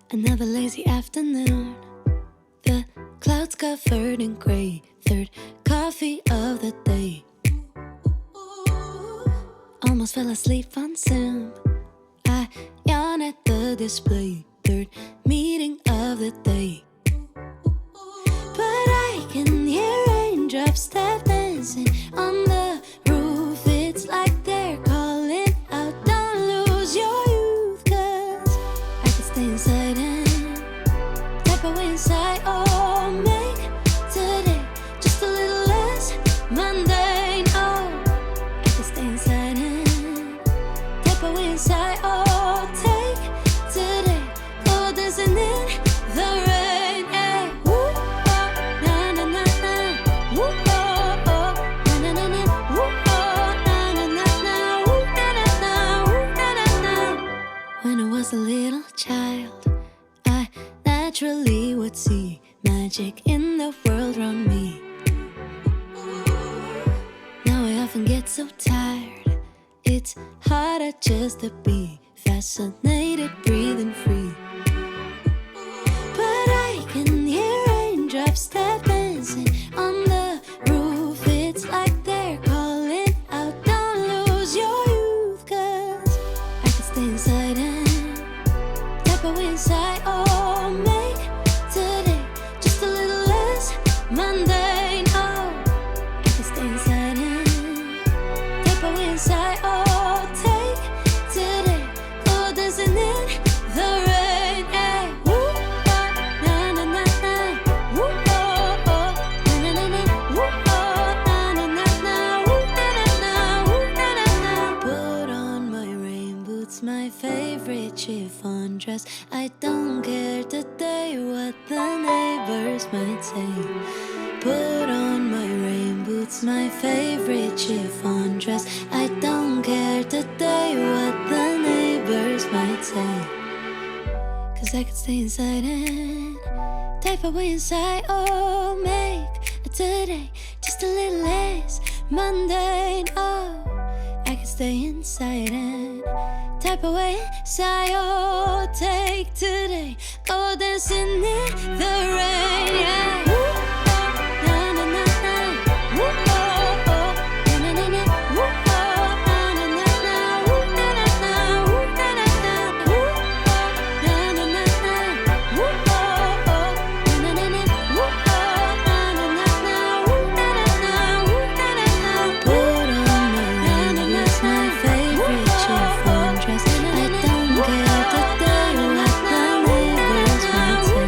Another lazy afternoon. The clouds covered in gray. Third coffee of the day. Almost fell asleep on Zoom. I yawn at the display. Third meeting of the day. But I can hear raindrops tap dancing on the roof. It's like they're calling out, don't lose your youth. Cause I can stay inside and type away inside. Oh, make today just a little less mundane. Oh, I can stay inside and type away inside. Oh, take today, go dancing in the rain. Hey, woo, oh, na na na na. Woo, oh, oh, na na na na. Woo, oh, na na na na. Woo, na na na. Woo, na na na. When I was a little child, I naturally would see magic in the world around me. Now I often get so tired. It's harder just to be fascinated, breathing free. But I can hear raindrops tap dancing on the roof. It's like they're calling out, don't lose your youth. Cause I can stay inside and type away inside. Oh, make today just a little less mundane. Oh, I can stay inside and type away inside. Oh, take today, go dancing in the rain. Hey, woo, oh, na na na na. Woo, oh, oh, na na na na. Woo, oh, na na na na. Woo, na na na. Woo, na na na. Put on my rain boots, my favorite chiffon dress. I don't care today what the neighbors might say. Put on my rain boots, my favorite chiffon dress. I don't care today what the neighbors might say. Cause I could stay inside and type away inside. Oh, make today just a little less mundane. Oh, I could stay inside and type away inside. Oh, take today, go dancing in the rain. Yeah. Woo, oh, na na na na. Woo, oh, oh, na na na na. Woo, oh, na na na na. Woo, na na na. Woo, na na na. Woo, oh, na na na na. Woo, oh, oh, na na na na. Woo, oh, na na na na. Woo, na na na. Woo, na na na. Put on my rain boots, my favorite chiffon dress. I don't care today what the neighbors might say.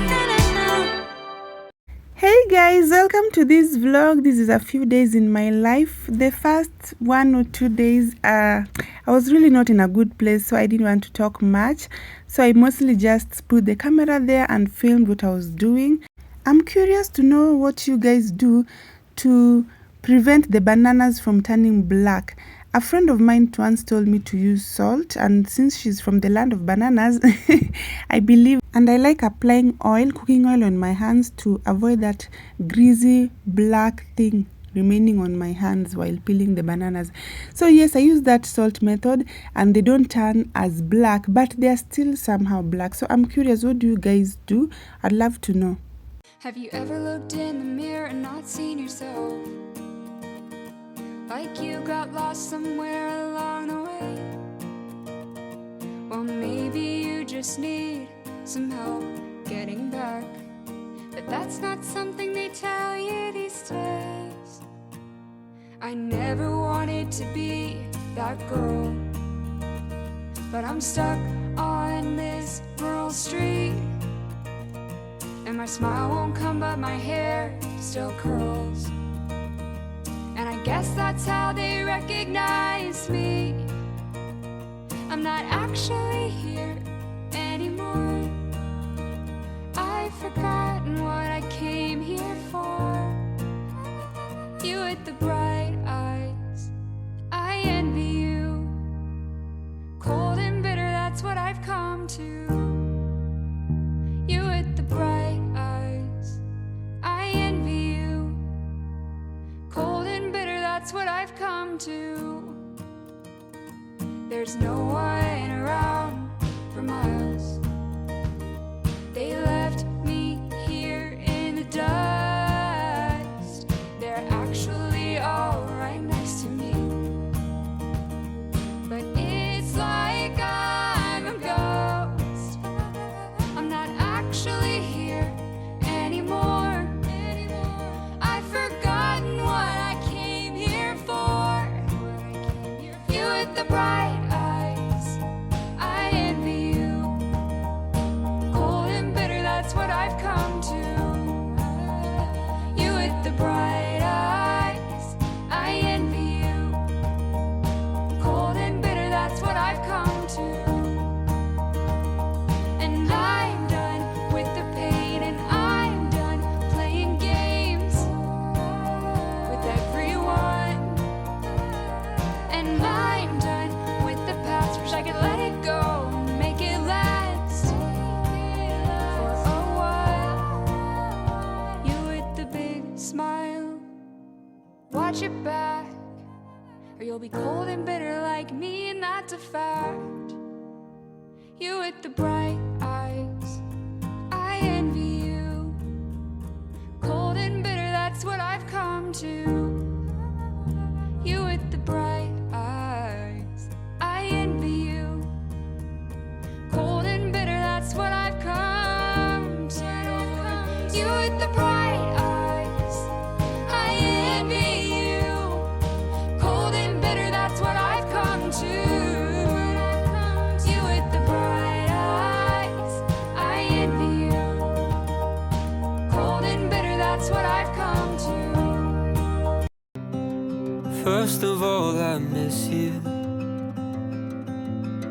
Hey guys, welcome to this vlog. This is a few days in my life. The first 1 or 2 days, I was really not in a good place, so I didn't want to talk much. So I mostly just put the camera there and filmed what I was doing. I'm curious to know what you guys do to prevent the bananas from turning black. A friend of mine once told me to use salt, and since she's from the land of bananas, I believe, and I like applying oil, cooking oil on my hands to avoid that greasy black thing remaining on my hands while peeling the bananas. So yes, I use that salt method and they don't turn as black, but they're still somehow black. So I'm curious, what do you guys do? I'd love to know. Have you ever looked in the mirror and not seen yourself? Like you got lost somewhere along the way? Well, maybe you just need some help getting back. But that's not something they tell you these days. I never wanted to be that girl, but I'm stuck on this rural street, and my smile won't come but my hair still curls. And I guess that's how they recognize me. I'm not actually here anymore. I've forgotten what I came here for. You with the bright eyes, I envy you. Cold and bitter, that's what I've come to. You with the bright eyes, I envy you. Cold and bitter, that's what I've come to. There's no one around for miles. that's what I've come to. You with the bright eyes, I envy you. Cold and bitter, that's what I've come to. And I'm done with the pain, and I'm done playing games with everyone. And I'm done with the past, wish I could let it go and make it last for a while. You with the big smile, watch it back, or you'll be cold and bitter like me, and that's a fact. You with the bright eyes, I envy you. Cold and bitter, that's what I've come to. You with the bright eyes, I envy you. Cold and bitter, that's what I've come to. You with the bright eyes, I envy you. Cold and bitter, that's what I've come to. You with the bright eyes, I envy you. Cold and bitter, that's what I've come to. First of all, I miss you.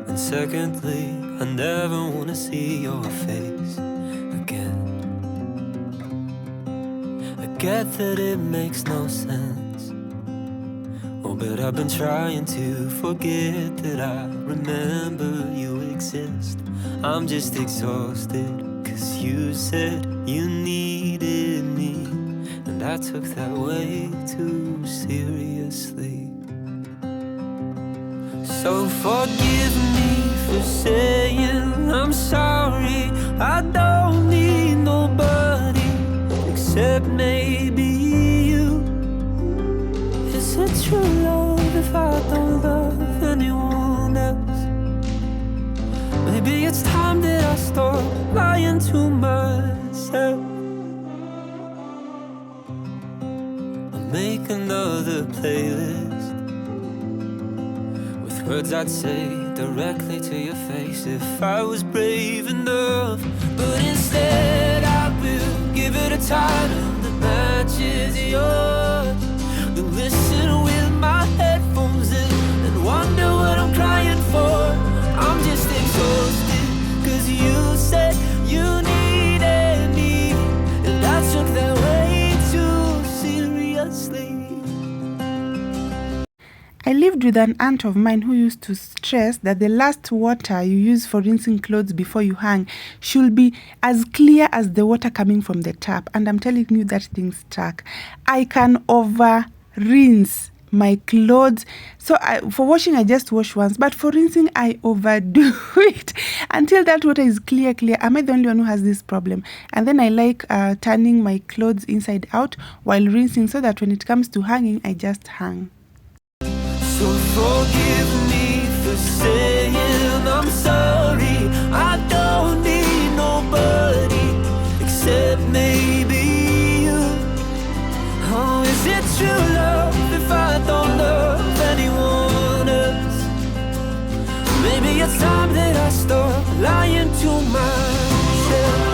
And secondly, I never wanna see your face again. I get that it makes no sense. Oh, but I've been trying to forget that I remember you exist. I'm just exhausted, 'cause you said you needed me, and I took that way too seriously. So forgive me for saying I'm sorry. I don't need nobody except maybe you. Is it true love if I don't love anyone else? Maybe it's time that I stop lying to myself. I'll make another playlist with words I'd say directly to your face if I was brave enough. But instead I will give it a title that matches yours. Then listen with my headphones in and wonder what I'm crying for. I'm just exhausted, 'cause you said you needed me, and I took that way too seriously. I lived with an aunt of mine who used to stress that the last water you use for rinsing clothes before you hang should be as clear as the water coming from the tap. And I'm telling you, that thing stuck. I can over rinse my clothes. So for washing, I just wash once. But for rinsing, I overdo it until that water is clear. Am I the only one who has this problem? And then I like turning my clothes inside out while rinsing, so that when it comes to hanging, I just hang. So forgive me for saying I'm sorry. I don't need nobody except maybe you. Oh, is it true love if I don't love anyone else? Maybe it's time that I stop lying to myself.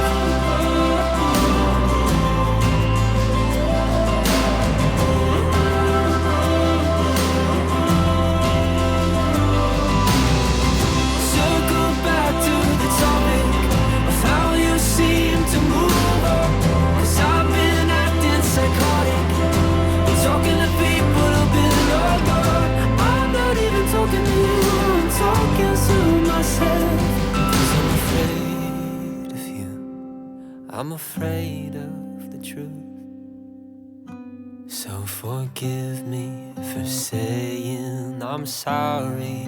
I'm afraid of the truth. So forgive me for saying I'm sorry.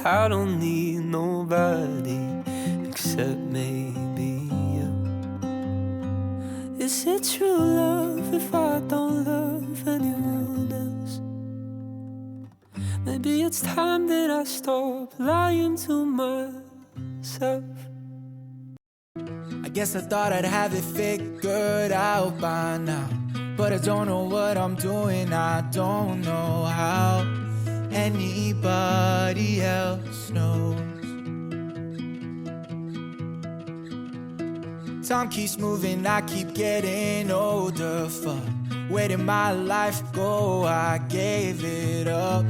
I don't need nobody except maybe you. Is it true love if I don't love anyone else? Maybe it's time that I stop lying to myself. I guess I thought I'd have it figured out by now, but I don't know what I'm doing, I don't know how anybody else knows. Time keeps moving, I keep getting older. Fuck, where did my life go? I gave it up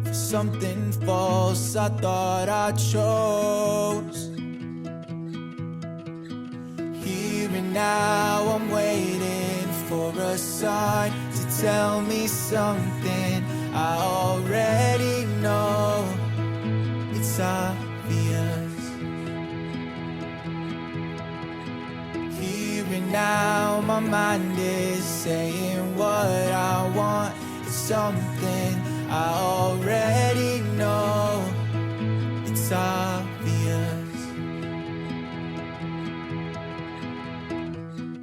for something false I thought I chose. Here and now I'm waiting for a sign to tell me something I already know. It's obvious. Here and now my mind is saying what I want. It's something I already know. It's obvious.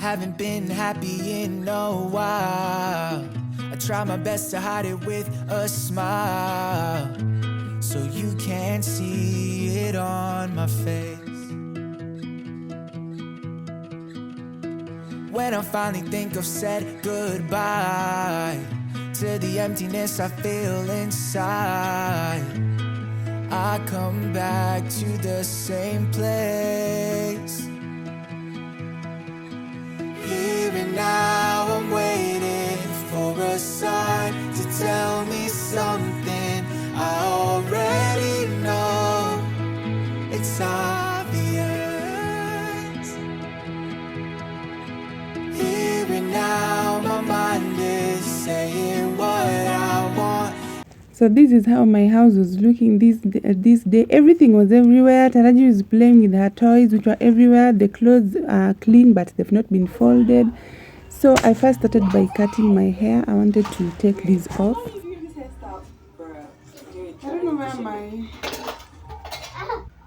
Haven't been happy in a while. I try my best to hide it with a smile, so you can't see it on my face. When I finally think I've said goodbye to the emptiness I feel inside, I come back to the same place. Here and now I'm waiting for a sign to tell me something I already know. It's obvious. Here and now my mind is saying what I want. So this is how my house was looking this day. Everything was everywhere. Taraji is playing with her toys, which were everywhere. The clothes are clean, but they've not been folded. So I first started by cutting my hair. I wanted to take these off.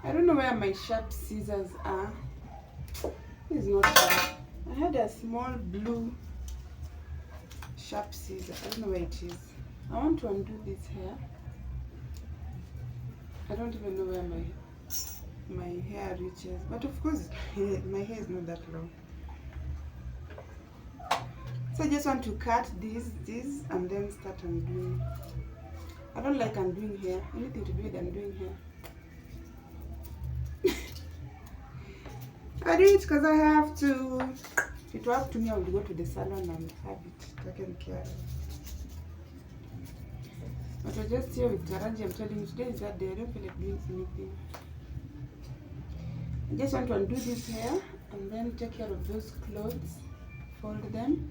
I don't know where my sharp scissors are. This is not sharp. I had a small blue sharp scissor. I don't know where it is. I want to undo this hair. I don't even know where my hair reaches, but of course my hair is not that long. So I just want to cut this and then start undoing. I don't like undoing hair. Anything to do with undoing hair. I do it because I have to. If it was to me, I would go to the salon and have it taken care of. But I just here with Taraji, I'm telling you, today is that day. I don't feel like doing anything. I just want to undo this hair and then take care of those clothes, fold them,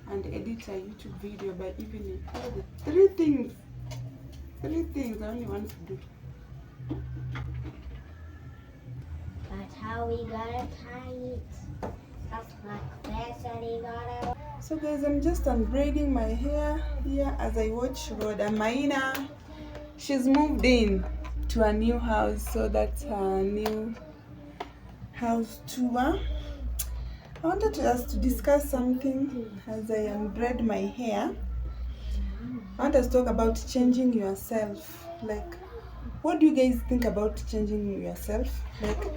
and edit a YouTube video by evening. Oh, the three things I only want to do. That's how we gotta tie it. That's like we gotta. So guys, I'm just unbraiding my hair here as I watch Rhoda Maina. She's moved in to a new house, so that's her new house tour. I wanted us to discuss something as I unbraid my hair. I want us to talk about changing yourself. Like, what do you guys think about changing yourself? Like,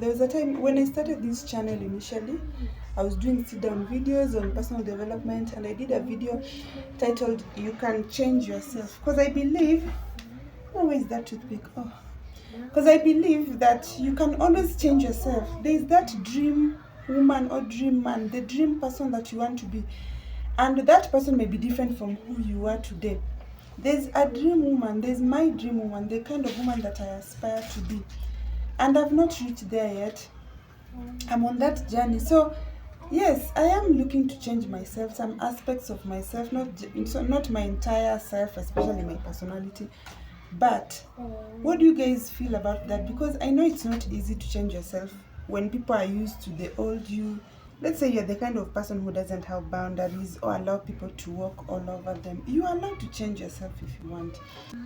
there was a time when I started this channel initially, I was doing sit-down videos on personal development, and I did a video titled "You Can Change Yourself," because I believe, oh, where is that toothpick? Oh, because I believe that you can always change yourself. There is that dream woman or dream man, the dream person that you want to be, and that person may be different from who you are today. There's a dream woman, there's my dream woman, the kind of woman that I aspire to be, and I've not reached there yet. I'm on that journey. So yes, I am looking to change myself, some aspects of myself, not my entire self, especially my personality. But what do you guys feel about that? Because I know it's not easy to change yourself when people are used to the old you. Let's say you're the kind of person who doesn't have boundaries or allow people to walk all over them. You are allowed to change yourself if you want.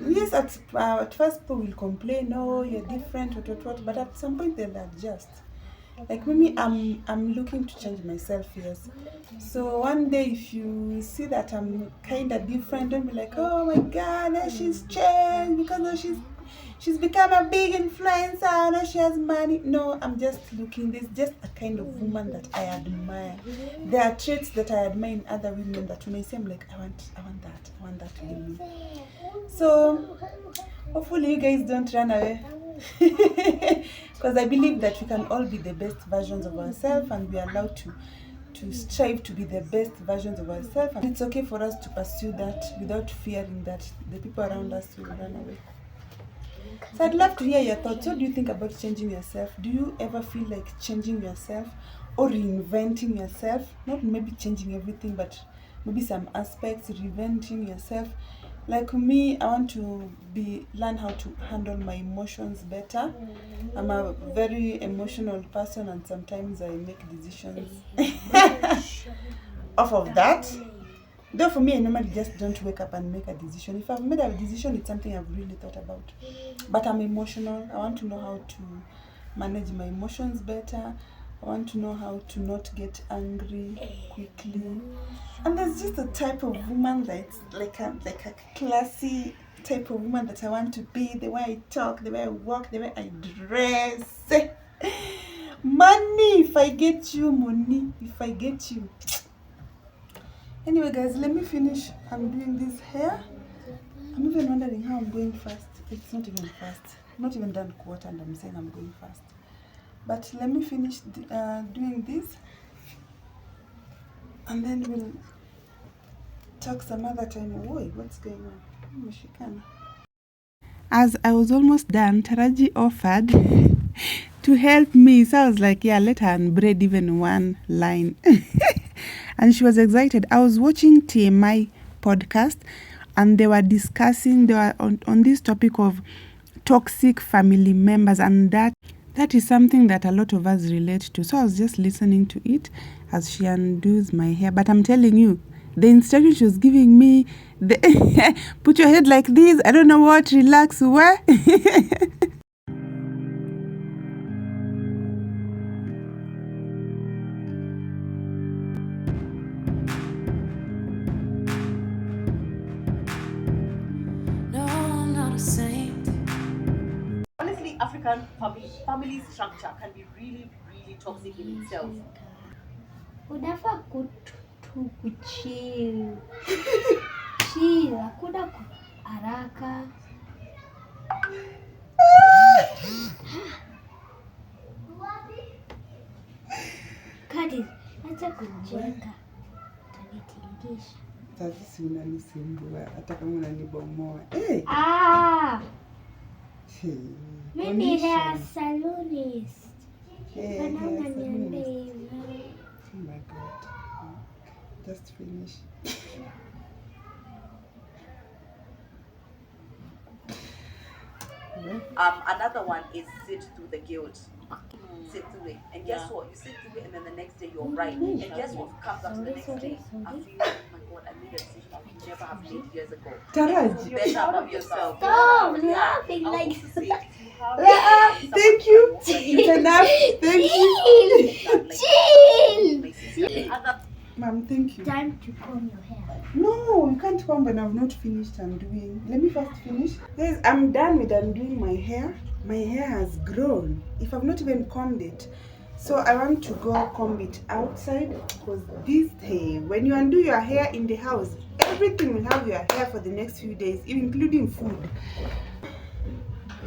Yes, at first people will complain, oh, you're different, what, but at some point they'll adjust. Like me, I'm looking to change myself, yes. So one day if you see that I'm kind of different, don't be like, oh my God, she's changed because she's become a big influencer, now she has money. No, I'm just looking, there's just a kind of woman that I admire. There are traits that I admire in other women that when I say, I'm like, I want that to be me. So hopefully you guys don't run away Because I believe that we can all be the best versions of ourselves, and we are allowed to strive to be the best versions of ourselves. And it's okay for us to pursue that without fearing that the people around us will run away. So I'd love to hear your thoughts. What do you think about changing yourself? Do you ever feel like changing yourself or reinventing yourself? Not maybe changing everything, but maybe some aspects, reinventing yourself. Like me, I want to learn how to handle my emotions better. I'm a very emotional person, and sometimes I make decisions off of that. Though for me, I normally just don't wake up and make a decision. If I've made a decision, it's something I've really thought about. But I'm emotional. I want to know how to manage my emotions better. I want to know how to not get angry quickly. And there's just a type of woman that's like a classy type of woman that I want to be. The way I talk, the way I walk, the way I dress. Money, if I get you, money, if I get you. Anyway, guys, let me finish. I'm doing this hair. I'm even wondering how I'm going fast. It's not even fast. I'm not even done quarter, and I'm saying I'm going fast. But let me finish doing this, and then we'll talk some other time. Wait, what's going on? Mshikana. As I was almost done, Taraji offered to help me. So I was like, yeah, let her unbraid even one line. And she was excited. I was watching TMI podcast, and they were discussing, on this topic of toxic family members, and that is something that a lot of us relate to. So I was just listening to it as she undoes my hair. But I'm telling you, the instruction she was giving me, put your head like this, I don't know what, relax, what? No, I'm not a saint. Honestly, African family structure can be really, really toxic in itself. Unafaa kuchill. Chill, hakuna haraka. Kadi, acha kujenga. Utanitingisha. Sasa si unanisumbua hata kama unanibomoa. Hey. Mimi ni hair salonist. Hey, Bana hair unaniambia salonist. hivyo. Oh my God. Just finish. Another one is sit through the guilt. Sit through it. And guess what? You sit through it, and then the next day you're right. And guess what comes after the next day? I feel, oh my God, I made a decision I would never have made years ago. Taraji. Better about yourself. Stop laughing I like want to say, if you have Thank you. It's enough. Thank you. Chill. other Ma'am, thank you. Time to comb your hair. No, you can't come when I've not finished undoing. Let me first finish. Guys, I'm done with undoing my hair. My hair has grown. If I've not even combed it. So I want to go comb it outside, because this day, when you undo your hair in the house, everything will have your hair for the next few days, including food.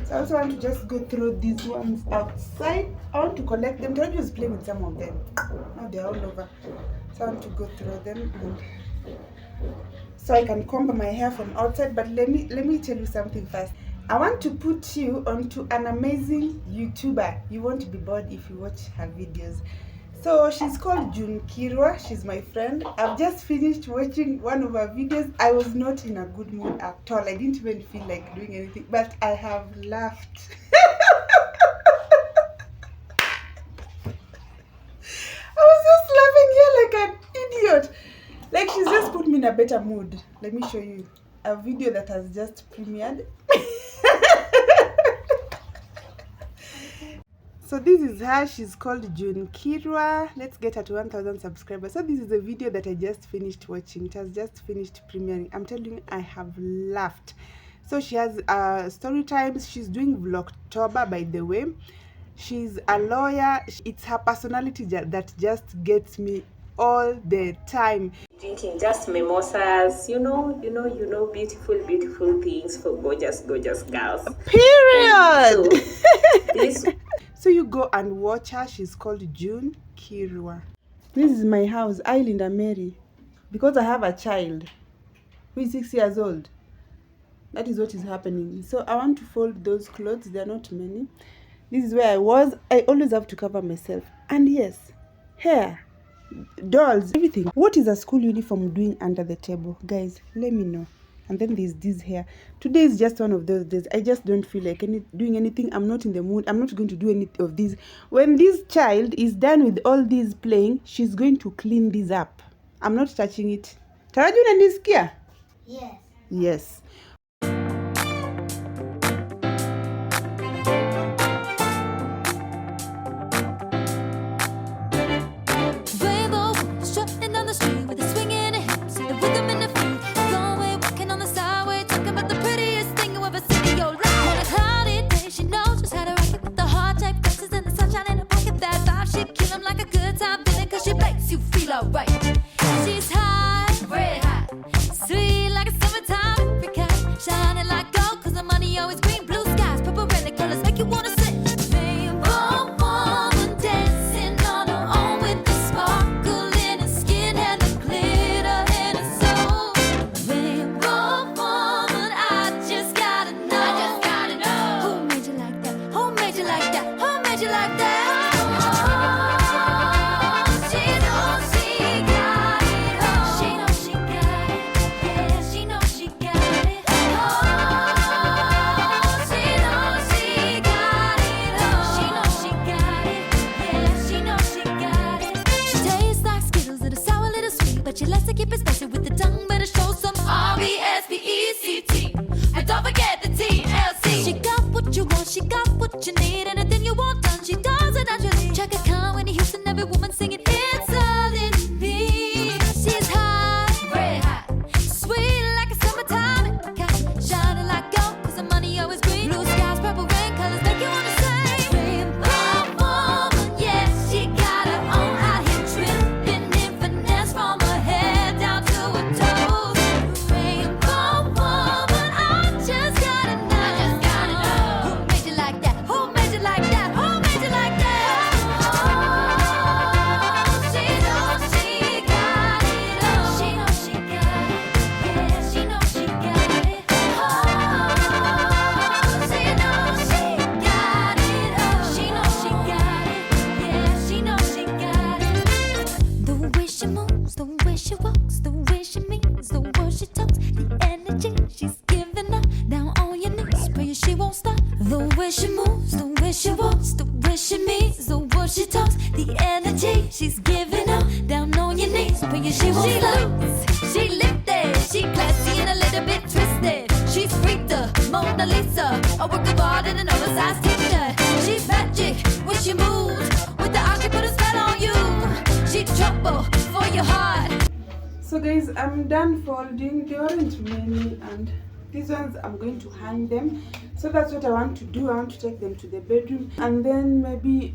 So I also want to just go through these ones outside. I want to collect them. Don't just play with some of them. Now they're all over. So I want to go through them, and so I can comb my hair from outside. But let me tell you something first. I want to put you onto an amazing YouTuber. You won't be bored if you watch her videos. So she's called June Kirwa. She's my friend. I've just finished watching one of her videos. I was not in a good mood at all. I didn't even feel like doing anything, but I have laughed. I was just laughing here like an idiot. Like, she's just put me in a better mood. Let me show you a video that has just premiered. So this is her. She's called June Kirwa. Let's get her to 1,000 subscribers. So this is a video that I just finished watching. It has just finished premiering. I'm telling you, I have laughed. So she has story times. She's doing Vlogtober, by the way. She's a lawyer. It's her personality that just gets me all the time. Drinking just mimosas, beautiful things for gorgeous girls. Period. This So you go and watch her. She's called June Kirwa. This is my house, Islinda Mary, because I have a child who is 6 years old. That is what is happening. So I want to fold those clothes. There are not many. This is where I was. I always have to cover myself. And yes, hair, dolls, everything. What is a school uniform doing under the table? Guys, let me know. And then there's this hair. Today is just one of those days. I just don't feel like doing anything. I'm not in the mood. I'm not going to do any of these. When this child is done with all these playing, she's going to clean this up. I'm not touching it. Taraju unanisikia? Yes. Yes. Rainbow, strutting down the street with a swing in her hips and the rhythm in her feet. Going, walking on the sideway, talking about the prettiest thing you ever seen in your life. On a cloudy day, she knows just how to rock it with the hard type faces and the sunshine in her pocket. That vibe, she'd kill 'em like a good time feeling, 'cause she makes you feel alright. She's hot, red hot, sweet like a summertime apricot, shining like gold 'cause the money always green, blue skies, purple rain, the colors make you wanna sing. Rainbow woman dancing on her own with the sparkle in her skin and the glitter in her soul. Rainbow woman, I just gotta know. Who made you like that? Who made you like that? Who made you like that? She knows she got it all. She knows she got it. Yeah, she knows she got it. Oh, she knows she got it all. She knows she got it. Yeah, she knows she got it. She tastes like Skittles, little sour, little sweet, but she likes to keep it spicy with the tongue. Better show some R-E-S-P-E-C-T. And don't forget the TLC. She got what you want, she got what you need, anything you want done, she does it naturally. Check a con when he Houston, every woman singing it's all in me. She's hot, red hot, sweet like a summertime apricot, shining like gold 'cause the money always green. Blue skies, purple rain, colors make you wanna say rainbow woman. Yes, she got her own out here tripping in finesse from her head down to her toes. Rainbow woman, I just gotta know. Who made you like that? Who made you like that? Who made you like that? She knows she got it all. She knows she got it. Yeah, she knows she got it. Oh, she knows she got it all. She knows she got it. Yeah, she knows she got it. The way she moves, the way she walks, the way she means, the way she talks, the energy she's giving up. Down on your knees, pray she won't stop. The way she moves, the way she walks, the way she means, the way she talks, the energy she's giving up. Down on your knees, pray she won't stop. She lifted, she classy and a little bit twisted. She's Rita, Mona Lisa, a work of art and an oversized t-shirt. She's magic when she moves, with the eye she put a spell on you. She's trouble for your heart. So guys, I'm done folding. There aren't many, and these ones I'm going to hang them. So that's what I want to do. I want to take them to the bedroom and then maybe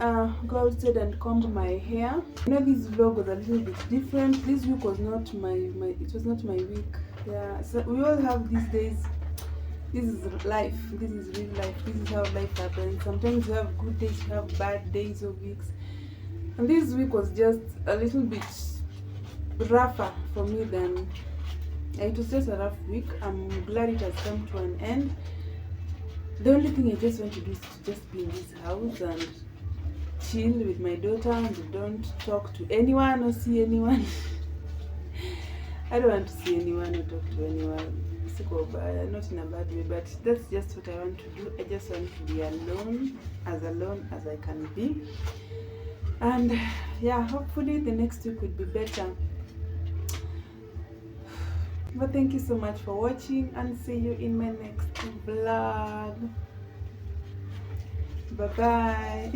go outside and comb my hair. You know, this vlog was a little bit different. This week was not my it was not my week. Yeah, so we all have these days. This is life. This is real life. This is how life happens. Sometimes you have good days, you have bad days or weeks. And this week was just a little bit rougher for me than it was just a rough week. I'm glad it has come to an end. The only thing I just want to do is to just be in this house and chill with my daughter and don't talk to anyone or see anyone. I don't want to see anyone or talk to anyone. Not in a bad way, but that's just what I want to do. I just want to be alone as I can be. And yeah, hopefully the next week will be better. But thank you so much for watching, and see you in my next vlog. Bye bye.